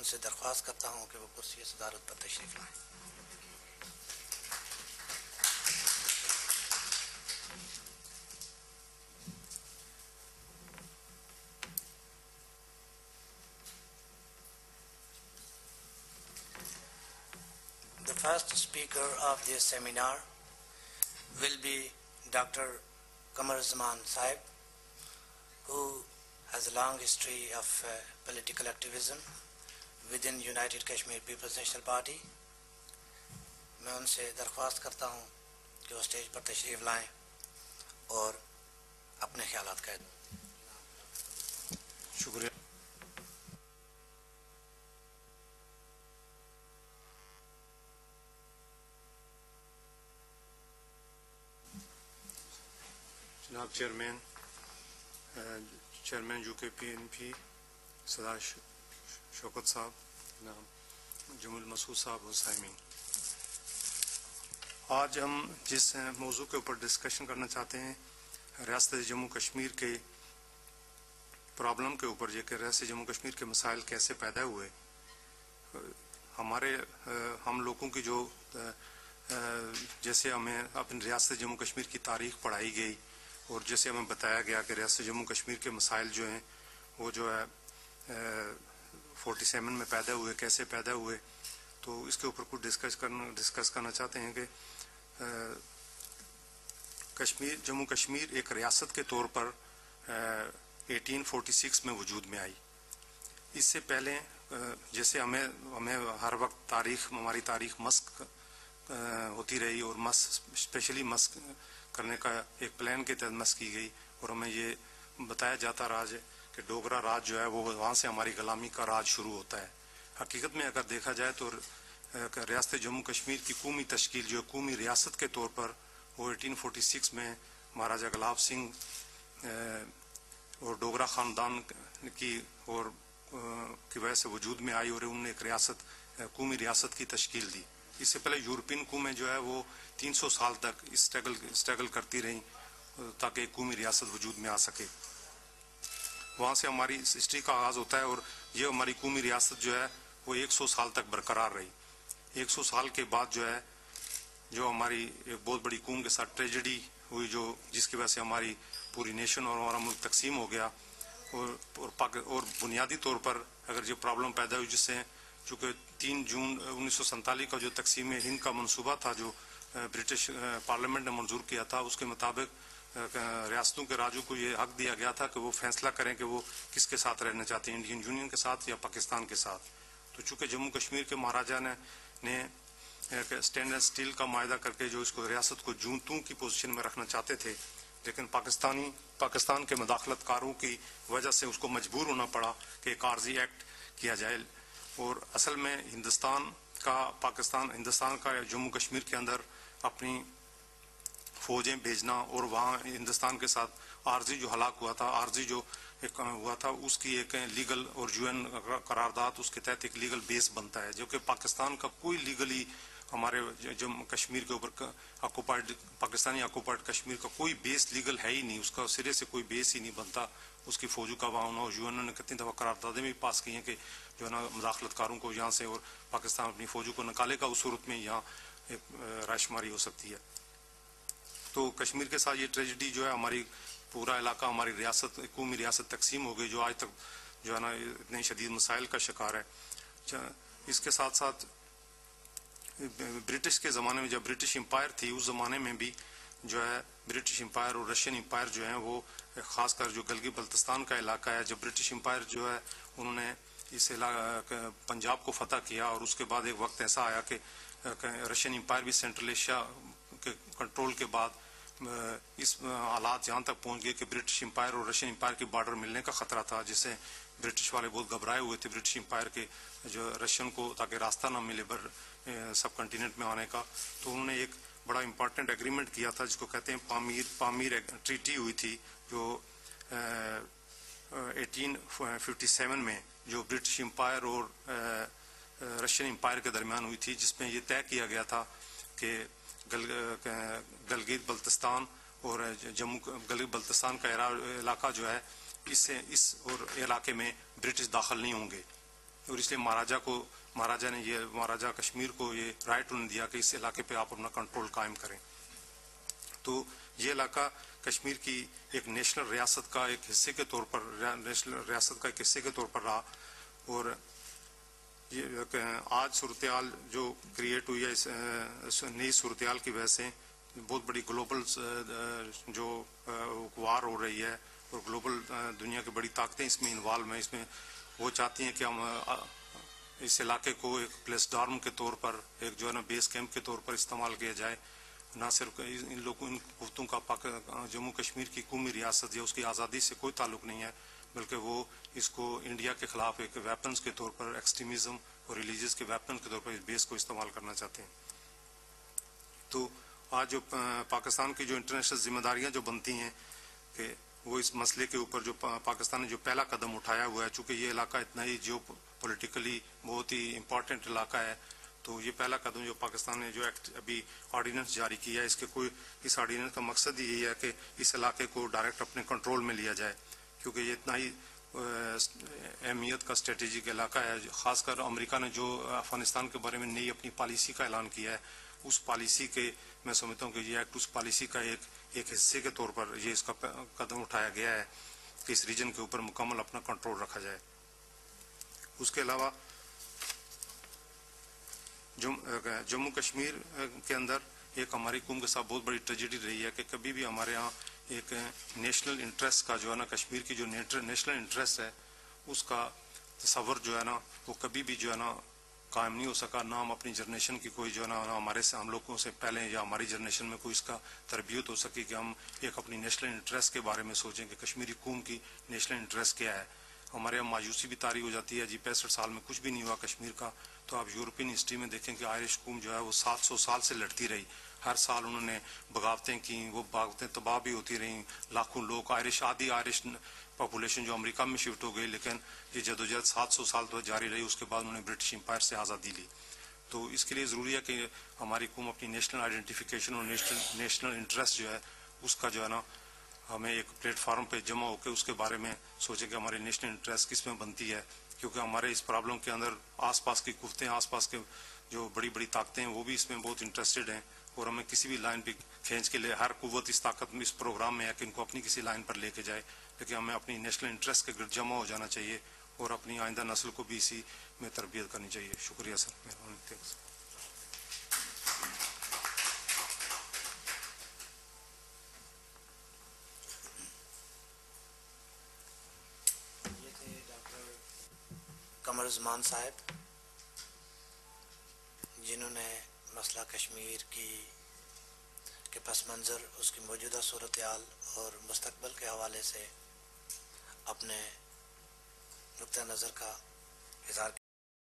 ان سے درخواست کرتا ہوں کہ وہ کرسی صدارت پر تشریف لائیں. The first speaker of this seminar will be Dr. Qamar Zaman Sahib, who has a long history of political activism within United Kashmir People's National Party. میں ان سے درخواست کرتا ہوں کہ وہ اسٹیج پر تشریف لائیں اور اپنے خیالات کہہ دیں. شکریہ. جناب چیئرمین یو کے پی این پی سردار شوکت صاحب، جناب جمیل مسعود صاحب اور سامعین، آج ہم جس موضوع کے اوپر ڈسکشن کرنا چاہتے ہیں ریاست جموں کشمیر کے پرابلم کے اوپر، یہ کہ ریاست جموں کشمیر کے مسائل کیسے پیدا ہوئے. ہم لوگوں کی جو جیسے ہمیں اپنی ریاست جموں کشمیر کی تاریخ پڑھائی گئی اور جیسے ہمیں بتایا گیا کہ ریاست جموں کشمیر کے مسائل جو ہیں وہ جو ہے 47 میں پیدا ہوئے، کیسے پیدا ہوئے، تو اس کے اوپر کچھ ڈسکس کرنا چاہتے ہیں کہ جموں کشمیر ایک ریاست کے طور پر 1846 میں وجود میں آئی. اس سے پہلے جیسے ہمیں ہر وقت ہماری تاریخ مسق ہوتی رہی اور اسپیشلی مسق کرنے کا ایک پلان کے تحت مسق کی گئی، اور ہمیں یہ بتایا جاتا رہا ہے کہ ڈوگرا راج جو ہے وہ وہاں سے ہماری غلامی کا راج شروع ہوتا ہے. حقیقت میں اگر دیکھا جائے تو ریاست جموں کشمیر کی قومی تشکیل جو قومی ریاست کے طور پر وہ 1846 میں مہاراجہ گلاب سنگھ اور ڈوگرا خاندان کی وجہ سے وجود میں آئی، اور انہوں نے ایک قومی ریاست کی تشکیل دی. اس سے پہلے یورپین قومیں جو ہے وہ 300 سال تک اسٹرگل کرتی رہیں تاکہ ایک قومی ریاست وجود میں آ سکے. وہاں سے ہماری ہسٹری کا آغاز ہوتا ہے، اور یہ ہماری قومی ریاست جو ہے وہ 100 سال تک برقرار رہی. 100 سال کے بعد جو ہے جو ہماری ایک بہت بڑی قوم کے ساتھ ٹریجڈی ہوئی، جس کی وجہ سے ہماری پوری نیشن اور ہمارا ملک تقسیم ہو گیا. اور بنیادی طور پر اگر جو پرابلم پیدا ہوئی، جس سے چونکہ 3 جون 1947 کا جو تقسیم ہند کا منصوبہ تھا جو برٹش پارلیمنٹ نے منظور کیا تھا، اس کے مطابق ریاستوں کے راجوں کو یہ حق دیا گیا تھا کہ وہ فیصلہ کریں کہ وہ کس کے ساتھ رہنا چاہتے ہیں، انڈین یونین کے ساتھ یا پاکستان کے ساتھ. تو چونکہ جموں کشمیر کے مہاراجا نے اسٹینڈ اینڈ اسٹیل کا معاہدہ کر کے جو اس کو ریاست کو جوں توں کی پوزیشن میں رکھنا چاہتے تھے، لیکن پاکستان کے مداخلت کاروں کی وجہ سے اس کو مجبور ہونا پڑا کہ ایک عارضی ایکٹ کیا جائے. اور اصل میں ہندوستان کا جموں کشمیر کے اندر اپنی فوجیں بھیجنا اور وہاں ہندوستان کے ساتھ عارضی جو ہلاک ہوا تھا اس کی ایک لیگل اور UN قرارداد اس کے تحت ایک لیگل بیس بنتا ہے، جو کہ پاکستان کا کوئی لیگلی ہمارے جموں کشمیر کے اوپر پاکستانی آکوپائڈ کشمیر کا کوئی بیس لیگل ہے ہی نہیں، اس کا سرے سے کوئی بیس ہی نہیں بنتا اس کی فوجوں کا وہاں ہونا. اور UN نے کتنی دفعہ قراردادیں بھی پاس کی ہیں کہ جو ہے نا مداخلت کاروں کو یہاں سے اور پاکستان اپنی فوجوں کو نکالے گا، اس صورت میں یہاں ایک رائے شماری ہو سکتی ہے. تو کشمیر کے ساتھ یہ ٹریجڈی جو ہے ہماری پورا علاقہ ہماری ریاست قومی ریاست تقسیم ہو گئی، جو آج تک جو ہے نا اتنے شدید مسائل کا شکار ہے. اس کے ساتھ ساتھ برٹش کے زمانے میں جب برٹش امپائر تھی، اس زمانے میں بھی جو ہے برٹش امپائر اور رشین امپائر جو ہیں وہ خاص کر جو گلگت بلتستان کا علاقہ ہے، جب برٹش امپائر جو ہے انہوں نے اس پنجاب کو فتح کیا، اور اس کے بعد ایک وقت ایسا آیا کہ رشین امپائر بھی سینٹرل ایشیا کے کنٹرول کے بعد اس حالات جہاں تک پہنچ گئے کہ برٹش امپائر اور رشین امپائر کی بارڈر ملنے کا خطرہ تھا، جس سے برٹش والے بہت گھبرائے ہوئے تھے برٹش امپائر کے جو رشین کو، تاکہ راستہ نہ ملے سب کنٹیننٹ میں آنے کا. تو انہوں نے ایک بڑا امپورٹنٹ ایگریمنٹ کیا تھا جس کو کہتے ہیں پامیر ٹریٹی ہوئی تھی، جو 1857 میں جو برٹش امپائر اور رشین امپائر کے درمیان ہوئی تھی، جس میں یہ طے کیا گیا تھا کہ گلگت بلتستان اور گلگت بلتستان کا علاقہ جو ہے اس اور علاقے میں برٹش داخل نہیں ہوں گے. اور اس لیے مہاراجا کشمیر کو یہ رائٹ انہوں نے دیا کہ اس علاقے پہ آپ اپنا کنٹرول قائم کریں. تو یہ علاقہ کشمیر کی ایک نیشنل ریاست کا ایک حصے کے طور پر رہا. اور یہ آج صورتحال جو کریٹ ہوئی ہے اس نئی صورتحال کی وجہ سے بہت بڑی گلوبل جو وار ہو رہی ہے اور گلوبل دنیا کی بڑی طاقتیں اس میں انوالو ہیں. اس میں وہ چاہتی ہیں کہ ہم اس علاقے کو ایک پلیس ڈارم کے طور پر ایک جو ہے نا بیس کیمپ کے طور پر استعمال کیا جائے. نہ صرف ان قوتوں کا جموں کشمیر کی قومی ریاست یا اس کی آزادی سے کوئی تعلق نہیں ہے, بلکہ وہ اس کو انڈیا کے خلاف ایک ویپنز کے طور پر ایکسٹریمزم اور ریلیجیس کے ویپن کے طور پر اس بیس کو استعمال کرنا چاہتے ہیں. تو آج جو پاکستان کی جو انٹرنیشنل ذمہ داریاں جو بنتی ہیں کہ وہ اس مسئلے کے اوپر جو پاکستان نے جو پہلا قدم اٹھایا ہوا ہے, چونکہ یہ علاقہ اتنا ہی جیو پولیٹیکلی بہت ہی امپورٹنٹ علاقہ ہے, تو یہ پہلا قدم جو پاکستان نے جو ایکٹ ابھی آرڈیننس جاری کیا ہے, اس آرڈیننس کا مقصد یہی ہے کہ اس علاقے کو ڈائریکٹ اپنے کنٹرول میں لیا جائے, کیونکہ یہ اتنا ہی اہمیت کا اسٹریٹجک علاقہ ہے. خاص کر امریکہ نے جو افغانستان کے بارے میں نئی اپنی پالیسی کا اعلان کیا ہے, اس پالیسی کے میں سمجھتا ہوں کہ یہ ایکٹ اس پالیسی کا ایک حصے کے طور پر یہ اس کا قدم اٹھایا گیا ہے کہ اس ریجن کے اوپر مکمل اپنا کنٹرول رکھا جائے. اس کے علاوہ جموں کشمیر کے اندر ایک ہماری قوم کے ساتھ بہت بڑی ٹریجڈی رہی ہے کہ کبھی بھی ہمارے ہاں ایک نیشنل انٹرسٹ کا جو ہے نا کشمیر کی جو نیشنل انٹرسٹ ہے اس کا تصور جو ہے نا وہ کبھی بھی جو ہے نا قائم نہیں ہو سکا. نہ ہم اپنی جنریشن کی کوئی جو ہے نا ہم لوگوں سے پہلے یا ہماری جنریشن میں کوئی اس کا تربیت ہو سکی کہ ہم ایک اپنی نیشنل انٹرسٹ کے بارے میں سوچیں کہ کشمیری قوم کی نیشنل انٹرسٹ کیا ہے. ہمارے یہاں مایوسی بھی طاری ہو جاتی ہے, 65 سال میں کچھ بھی نہیں ہوا کشمیر کا. تو آپ یورپین ہسٹری میں دیکھیں کہ آئرش قوم جو ہے وہ 700 سال سے لڑتی رہی, ہر سال انہوں نے بغاوتیں کی, وہ بغاوتیں تباہ بھی ہوتی رہیں, لاکھوں لوگ آدھی آئرش پاپولیشن جو امریکہ میں شفٹ ہو گئی, لیکن یہ جدوجہد 700 سال تو جاری رہی. اس کے بعد انہوں نے برٹش امپائر سے آزادی لی. تو اس کے لیے ضروری ہے کہ ہماری قوم اپنی نیشنل آئیڈینٹیفیکیشن اور نیشنل انٹرسٹ جو ہے اس کا جو ہے نا ہمیں ایک پلیٹ فارم پہ جمع ہو کے اس کے بارے میں سوچیں کہ ہماری نیشنل انٹرسٹ کس میں بنتی ہے, کیونکہ ہمارے اس پرابلم کے اندر آس پاس کی قوتیں, آس پاس کے جو بڑی بڑی طاقتیں ہیں وہ بھی اس میں بہت انٹرسٹڈ ہیں, اور ہمیں کسی بھی لائن پہ کھینچ کے لے, ہر قوت اس طاقت میں اس پروگرام میں ہے کہ ان کو اپنی کسی لائن پر لے کے جائے, لیکن ہمیں اپنی نیشنل انٹرسٹ کے گرد جمع ہو جانا چاہیے اور اپنی آئندہ نسل کو بھی اسی میں تربیت کرنی چاہیے. شکریہ سر, مہربانی. قمر زمان صاحب جنہوں نے مسئلہ کشمیر کے پس منظر, اس کی موجودہ صورتحال اور مستقبل کے حوالے سے اپنے نقطہ نظر کا اظہار